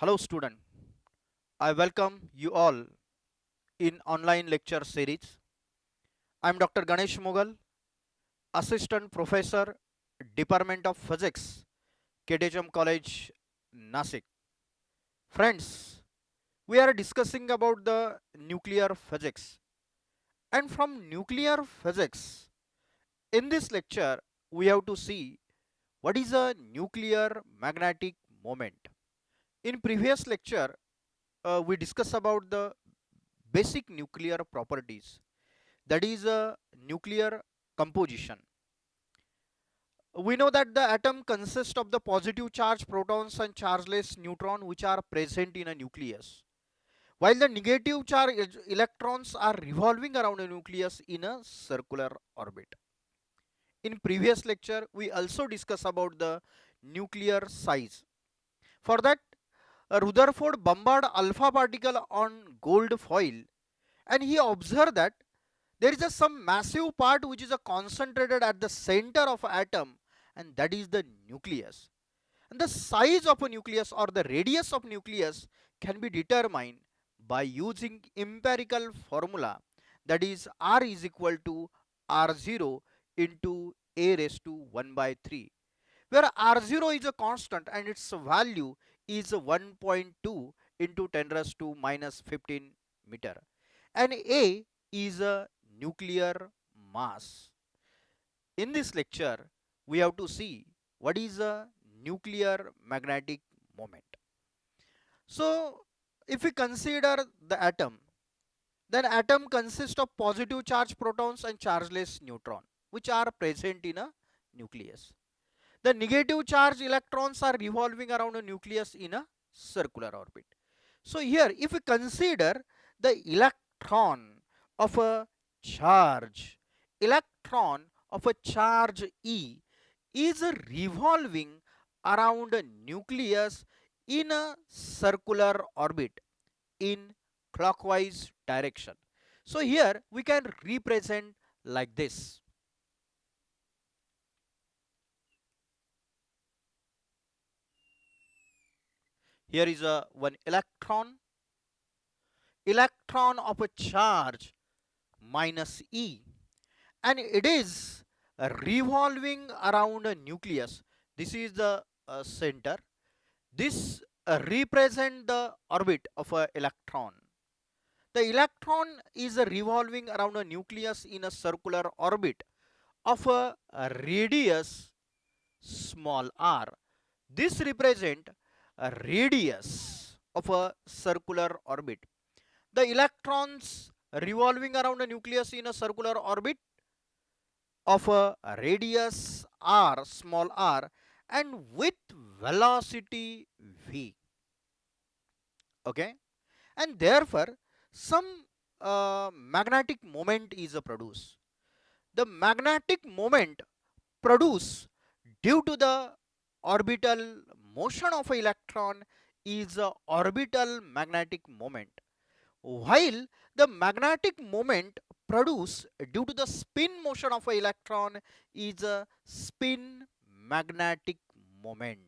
Hello student, I welcome you all in online lecture series. I am Dr. Ganesh Mughal, Assistant Professor, Department of Physics, KDHM College, Nasik. Friends, we are discussing about the nuclear physics. And from nuclear physics, in this lecture, we have to see what is a nuclear magnetic moment. In previous lecture, we discussed about the basic nuclear properties, that is a nuclear composition. We know that the atom consists of the positive charge protons and chargeless neutron which are present in a nucleus, while the negative charge electrons are revolving around a nucleus in a circular orbit. In previous lecture we also discussed about the nuclear size. For that, Rutherford bombarded alpha particle on gold foil, and he observed that there is some massive part which is concentrated at the center of atom, and that is the nucleus. And the size of a nucleus or the radius of nucleus can be determined by using empirical formula, that is r is equal to r0 into a raised to 1 by 3, where r0 is a constant and its value is 1.2 into 10 raised to minus 15 meter, and a is a nuclear mass. In this lecture, we have to see what is a nuclear magnetic moment. So, if we consider the atom, then atom consists of positive charge protons and chargeless neutron, which are present in a nucleus. The negative charge electrons are revolving around a nucleus in a circular orbit. So here, if we consider the of a charge, electron of a charge E is revolving around a nucleus in a circular orbit in clockwise direction. So here we can represent like this. Here is a one electron of a charge minus E, and it is revolving around a nucleus. This is the center. This represent the orbit of a electron. The electron is revolving around a nucleus in a circular orbit of a radius small r. This represent a radius of a circular orbit. The electrons revolving around a nucleus in a circular orbit of a radius r, small r, and with velocity v. Okay, and therefore some magnetic moment is produced. The magnetic moment produced due to the orbital motion of an electron is a orbital magnetic moment, while the magnetic moment produced due to the spin motion of an electron is a spin magnetic moment.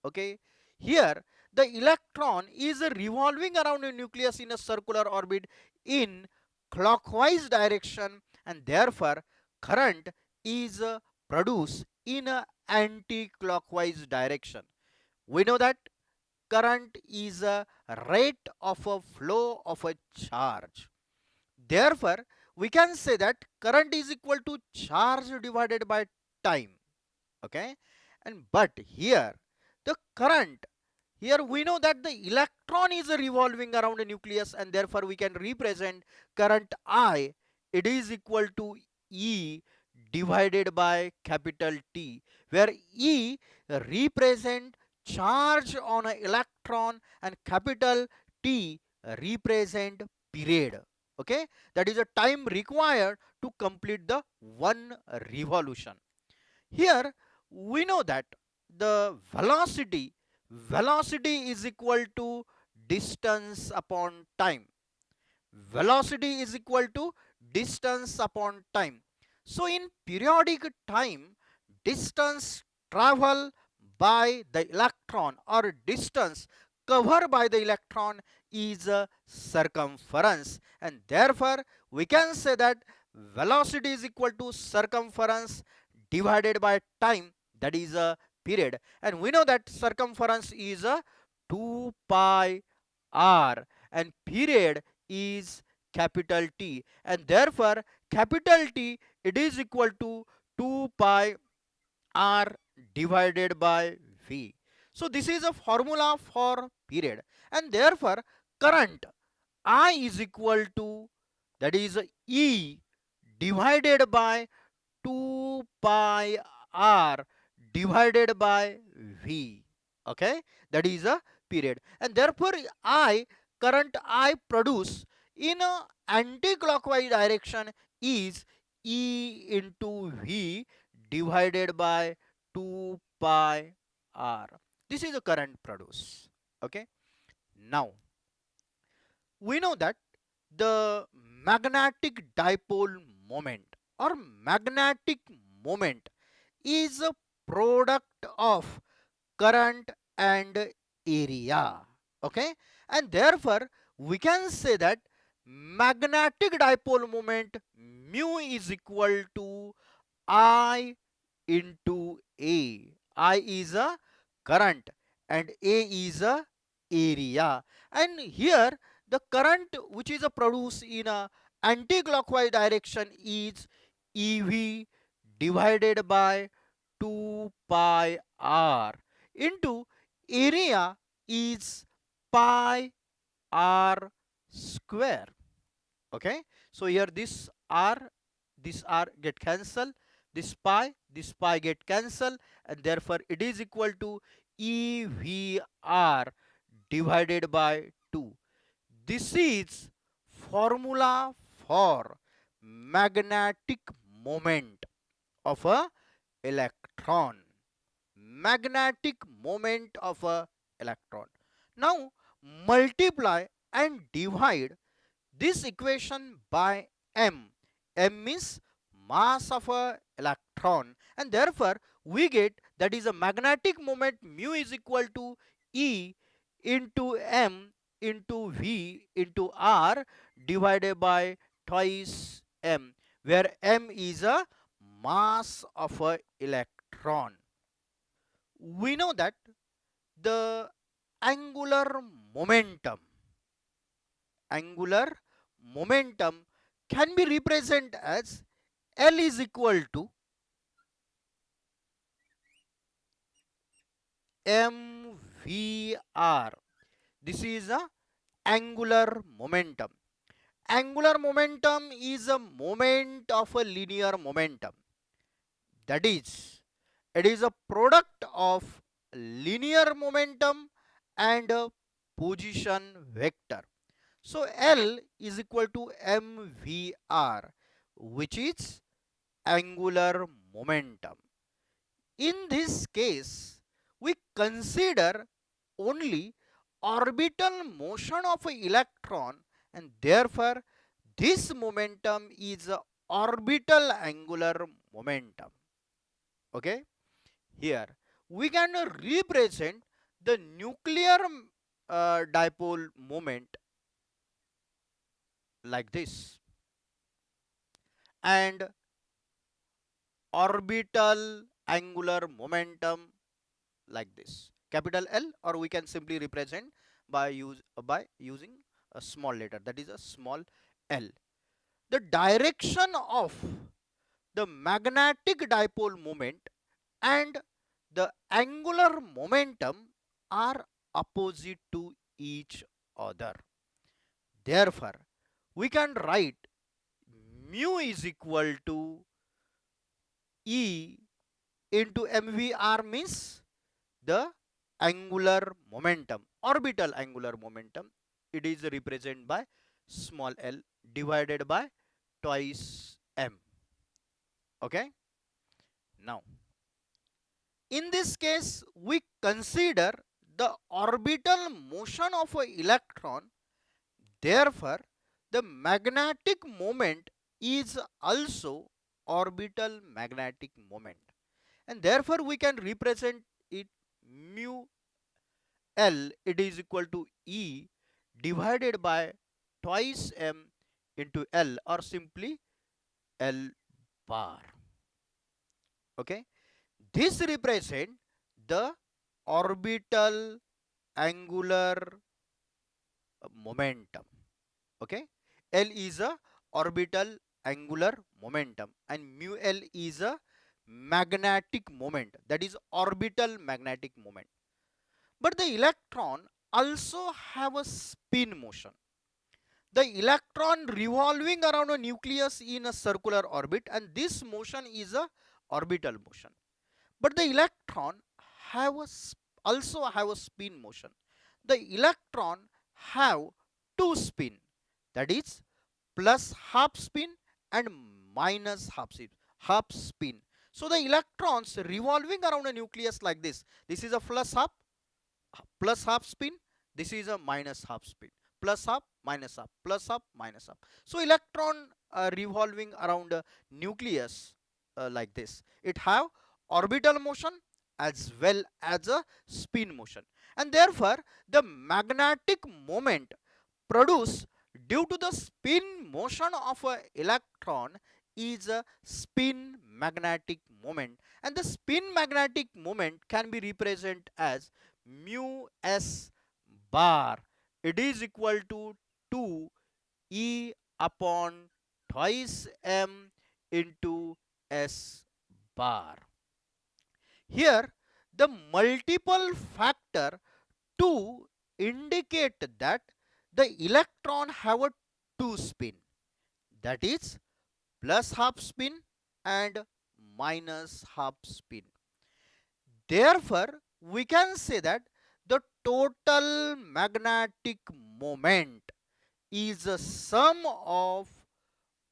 Okay, here the electron is revolving around a nucleus in a circular orbit in clockwise direction, and therefore current is produced in a anti-clockwise direction. We know that current is a rate of a flow of a charge. Therefore, we can say that current is equal to charge divided by time. Okay, and but here the current, here we know that the electron is revolving around a nucleus, and therefore we can represent current I, it is equal to E divided by capital T, where E represent charge on an electron and capital T represent period. Okay, that is a time required to complete the one revolution. Here we know that the velocity is equal to distance upon time. Velocity is equal to distance upon time. So in periodic time, distance travel by the electron or distance covered by the electron is circumference, and therefore we can say that velocity is equal to circumference divided by time, that is a period. And we know that circumference is 2 pi r and period is capital T, and therefore capital T, it is equal to 2 pi r divided by V. So this is a formula for period, and therefore current I is equal to, that is E divided by 2 pi r divided by V. Okay, that is a period, and therefore I, current I produce in a anti-clockwise direction is E into V divided by 2 pi r. This is the current produce. Okay, now we know that the magnetic dipole moment or magnetic moment is a product of current and area. Okay, and therefore we can say that magnetic dipole moment mu is equal to I into A. I is a current and A is a area, and here the current which is produced in a anti-clockwise direction is EV divided by 2 pi r into area is pi r square. Okay, so here this r get cancelled, this pi get cancelled, and therefore it is equal to EVR divided by 2. This is formula for magnetic moment of a electron. Magnetic moment of a electron. Now multiply and divide this equation by m. M means mass of a electron, and therefore we get, that is a magnetic moment mu is equal to E into m into V into R divided by twice m, where m is a mass of a electron. We know that the angular momentum angular momentum can be represented as L is equal to mvr. This is a angular momentum. Angular momentum is a moment of a linear momentum, that is, it is a product of linear momentum and a position vector. So L is equal to mvr, which is angular momentum. In this case, we consider only orbital motion of an electron, and therefore this momentum is a orbital angular momentum. Okay, here we can represent the nuclear dipole moment like this, and orbital angular momentum like this, capital L, or we can simply represent by using a small letter, that is a small l. The direction of the magnetic dipole moment and the angular momentum are opposite to each other. Therefore, we can write mu is equal to E into mvr, means the angular momentum, orbital angular momentum, it is represented by small l divided by twice m. Okay, now in this case we consider the orbital motion of an electron, therefore the magnetic moment is also orbital magnetic moment, and therefore we can represent it mu L, it is equal to E divided by twice m into L, or simply L bar. Okay, this represent the orbital angular momentum. Okay, L is a orbital angular momentum and mu L is a magnetic moment, that is orbital magnetic moment. But the electron also have a spin motion. The electron revolving around a nucleus in a circular orbit, and this motion is a orbital motion. But the electron have a also have a spin motion. The electron have two spin, that is plus half spin and minus half spin. So the electrons revolving around a nucleus like this. This is a plus half spin. This is a minus half spin. Plus half, minus half, plus half, minus half. So electron revolving around a nucleus like this. It have orbital motion as well as a spin motion. And therefore, the magnetic moment produced due to the spin motion of an electron is a spin magnetic moment, and the spin magnetic moment can be represented as mu s bar. It is equal to 2 E upon twice m into s bar. Here the multiple factor 2 indicate that the electron have a two spin, that is plus half spin and minus half spin. Therefore, we can say that the total magnetic moment is a sum of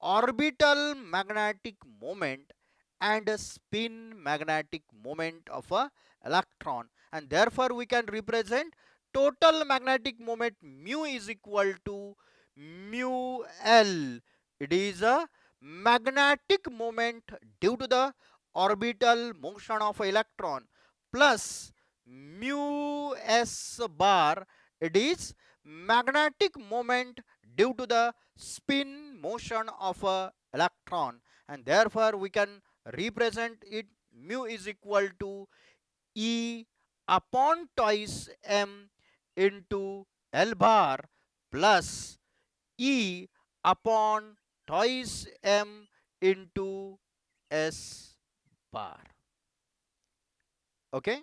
orbital magnetic moment and a spin magnetic moment of a electron, and therefore we can represent total magnetic moment mu is equal to mu L. It is a magnetic moment due to the orbital motion of electron plus mu s bar. It is magnetic moment due to the spin motion of a electron, and therefore we can represent it mu is equal to E upon twice m into L bar plus E upon twice m into S bar. Okay,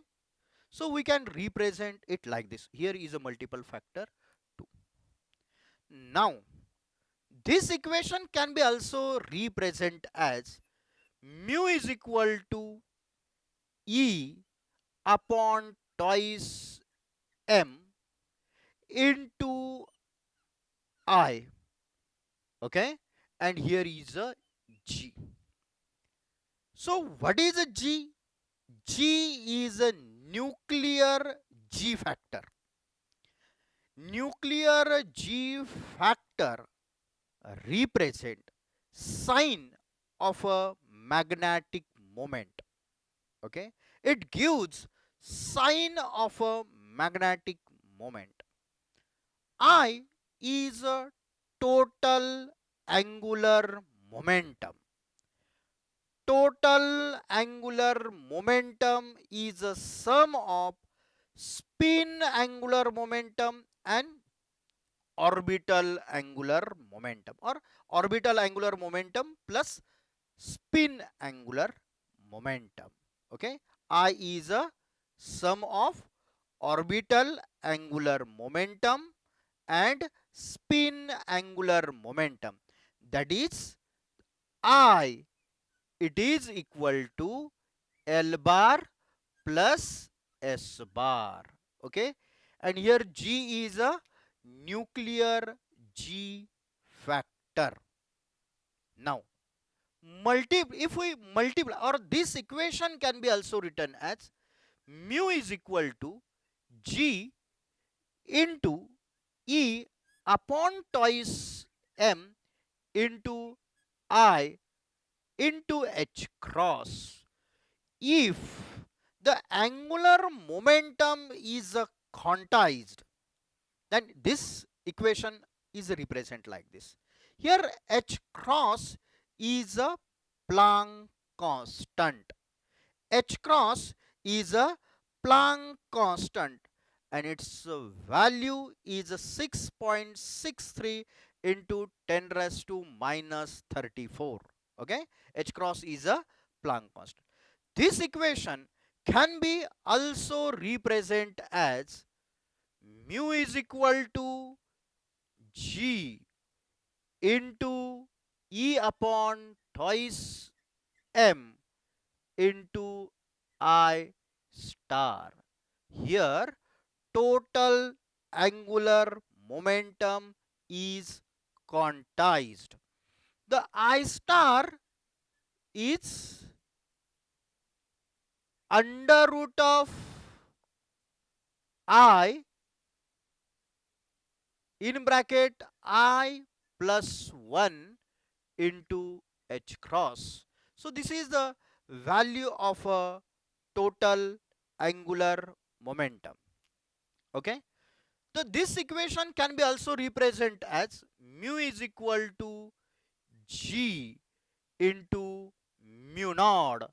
so we can represent it like this. Here is a multiple factor 2. Now this equation can be also represented as mu is equal to E upon twice m into I. Okay, and here is a G. So what is a G? G is a nuclear G factor. Nuclear G factor represent sign of a magnetic moment. Okay, it gives sign of a magnetic moment. I is a total angular momentum. Total angular momentum is a sum of spin angular momentum and orbital angular momentum, or orbital angular momentum plus spin angular momentum. Okay, I is a sum of orbital angular momentum and spin angular momentum, that is I, it is equal to L bar plus S bar. Okay, and here G is a nuclear G factor. Now if we multiply, or this equation can be also written as mu is equal to G into E upon twice m into I into h cross. If the angular momentum is a quantized, then this equation is represented like this. Here H cross is a Planck constant. H cross is a Planck constant and its value is 6.63 into 10 raised to minus 34. Okay, H cross is a Planck constant. This equation can be also represented as mu is equal to G into E upon twice M into I star. Here total angular momentum is quantized. The I star is under root of I in bracket I plus 1 into H cross. So this is the value of a total angular momentum. Okay. So this equation can be also represented as mu is equal to G into mu naught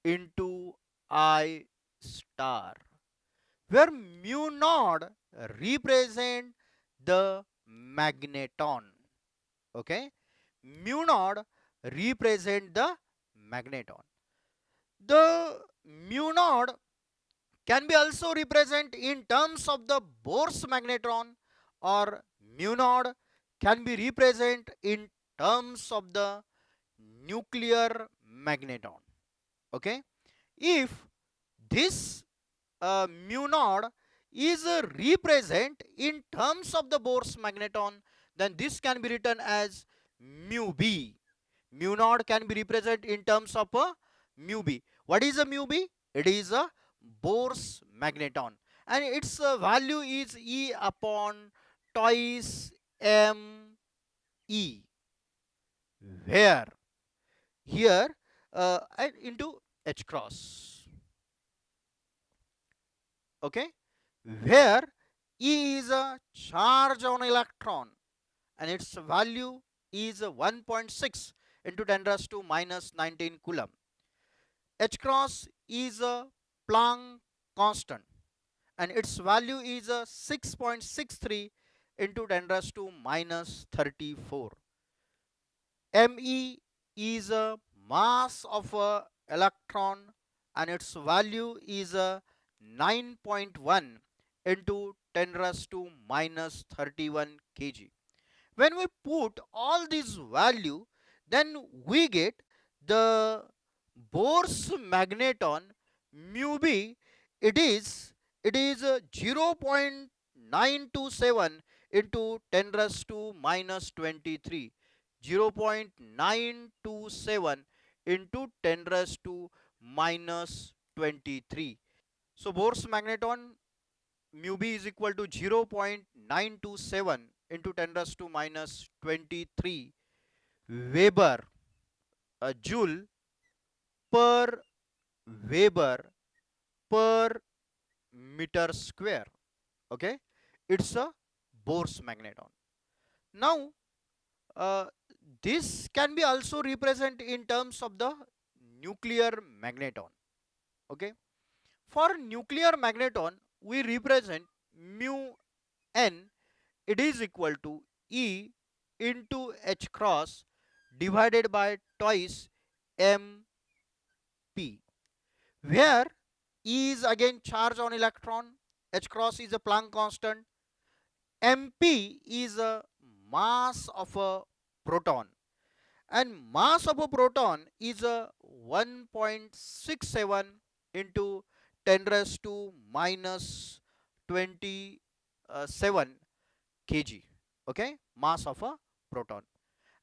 into I star, where mu naught represent the magneton. Okay, mu naught represent the magneton. The mu naught can be also represented in terms of the Bohr's magnetron, or mu naught can be represented in terms of the nuclear magneton. Okay, if this mu naught is represent in terms of the Bohr's magneton, then this can be written as mu b. Mu naught can be represented in terms of a mu b. What is a mu b? It is a Bohr's magneton and its value is E upon twice m E, where here and into H cross. Okay, where E is a charge on electron and its value is 1.6 into 10 raised to minus 19 coulomb. H cross is a Planck constant and its value is 6.63 into 10 raised to minus 34. Me is a mass of a electron and its value is 9.1 into 10 raised to minus 31 kg. When we put all these value, then we get the Bohr's magneton mu b. It is 0.927 into 10 raised to minus 23. 0.927 into 10 raised to minus 23. So Bohr's magneton mu b is equal to 0.927 into 10 raised to minus 23 Weber a joule per Weber per meter square. Okay, it's a Bohr's magneton. Now uh, this can be also represented in terms of the nuclear magneton. Okay, for nuclear magneton we represent mu n, it is equal to E into H cross divided by twice m p, where E is again charge on electron, H cross is a Planck constant, mp is a mass of a proton, and mass of a proton is a 1.67 into 10 raised to minus 27 kg. Okay, mass of a proton.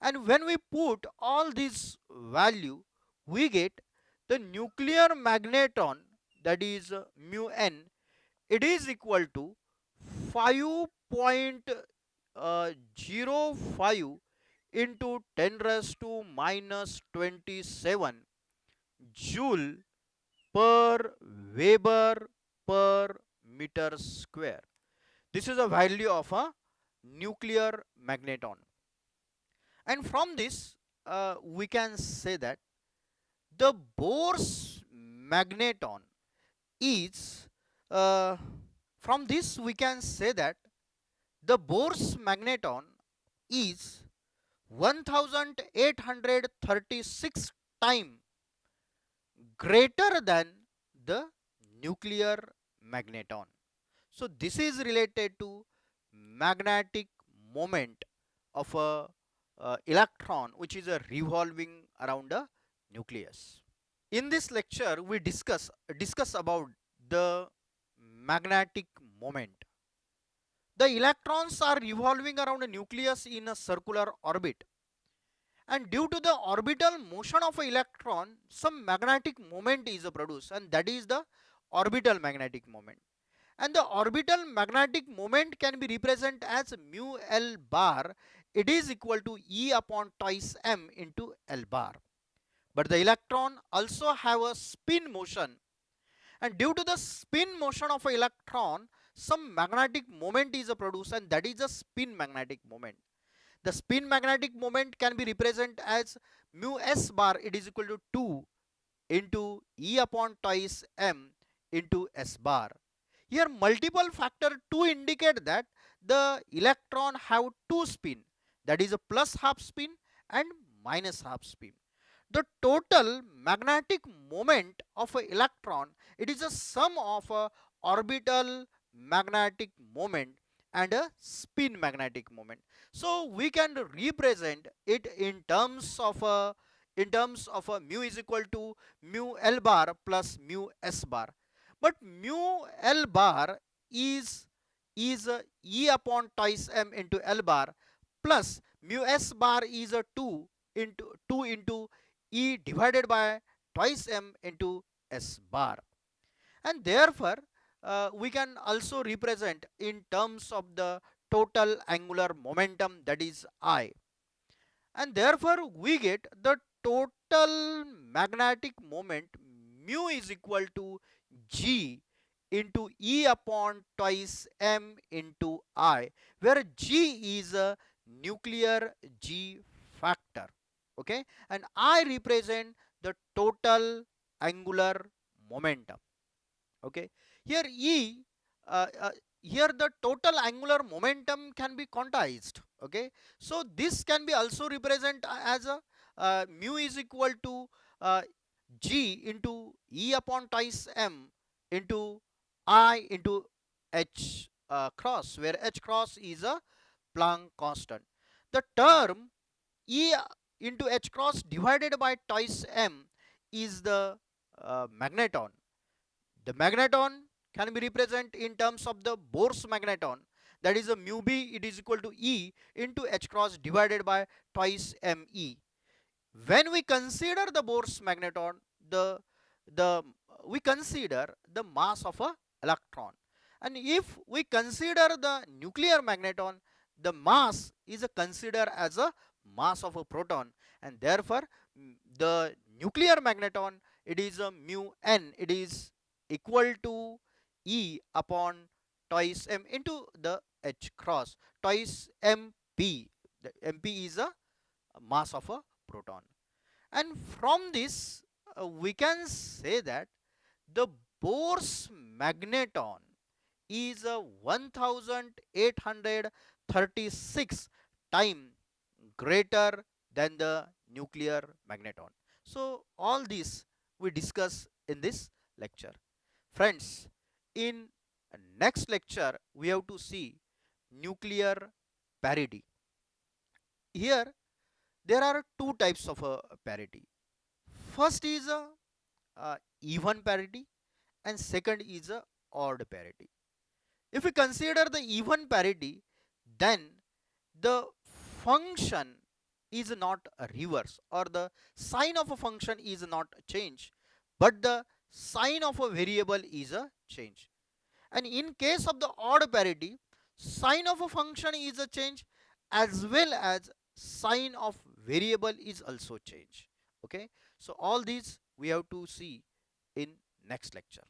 And when we put all these value, we get the nuclear magneton, that is mu n, it is equal to 5.05 into 10 raised to minus 27 joule per Weber per meter square. This is a value of a nuclear magneton. And from this, we can say that the Bohr's magneton is, uh, from this we can say that the Bohr's magneton is 1836 times greater than the nuclear magneton. So this is related to magnetic moment of a electron which is a revolving around a nucleus. In this lecture we discuss about the magnetic moment. The electrons are revolving around a nucleus in a circular orbit, and due to the orbital motion of an electron some magnetic moment is produced, and that is the orbital magnetic moment. And the orbital magnetic moment can be represented as mu L bar. It is equal to E upon twice m into L bar. But the electron also have a spin motion, and due to the spin motion of an electron some magnetic moment is produced, and that is the spin magnetic moment. The spin magnetic moment can be represented as mu s bar. It is equal to 2 into E upon twice m into s bar. Here multiple factor to indicate that the electron have two spin, that is a plus half spin and minus half spin. The total magnetic moment of an electron, it is a sum of a orbital magnetic moment and a spin magnetic moment. So we can represent it in terms of a mu is equal to mu L bar plus mu S bar. But mu L bar is E upon twice m into L bar, plus mu S bar is a 2 into E divided by twice m into S bar. And therefore we can also represent in terms of the total angular momentum, that is I. And therefore we get the total magnetic moment mu is equal to G into E upon twice m into I, where G is a nuclear G factor. Okay, and I represent the total angular momentum. Okay, here uh, uh, here the total angular momentum can be quantized. Okay, so this can be also represent as a mu is equal to uh, G into E upon twice m into I into h cross, where h cross is a Planck constant. The term E into h cross divided by twice m is the magneton. The magneton can be represented in terms of the Bohr's magneton, that is a mu b, it is equal to E into h cross divided by twice me. When we consider the Bohr's magneton, the we consider the mass of a electron, and if we consider the nuclear magneton, the mass is considered as a mass of a proton, and therefore the nuclear magneton, it is a mu n, it is equal to E upon twice m into the h cross twice mp. The mp is a mass of a proton. And from this we can say that the Bohr's magneton is a 1836 times greater than the nuclear magneton. So all this we discuss in this lecture. Friends, in next lecture we have to see nuclear parity. Here there are two types of parity. First is a even parity, and second is a odd parity. If we consider the even parity, then the function is not a reverse, or the sign of a function is not change, but the sign of a variable is a change. And in case of the odd parity, sign of a function is a change, as well as sign of variable is also change. Okay, so all these we have to see in next lecture.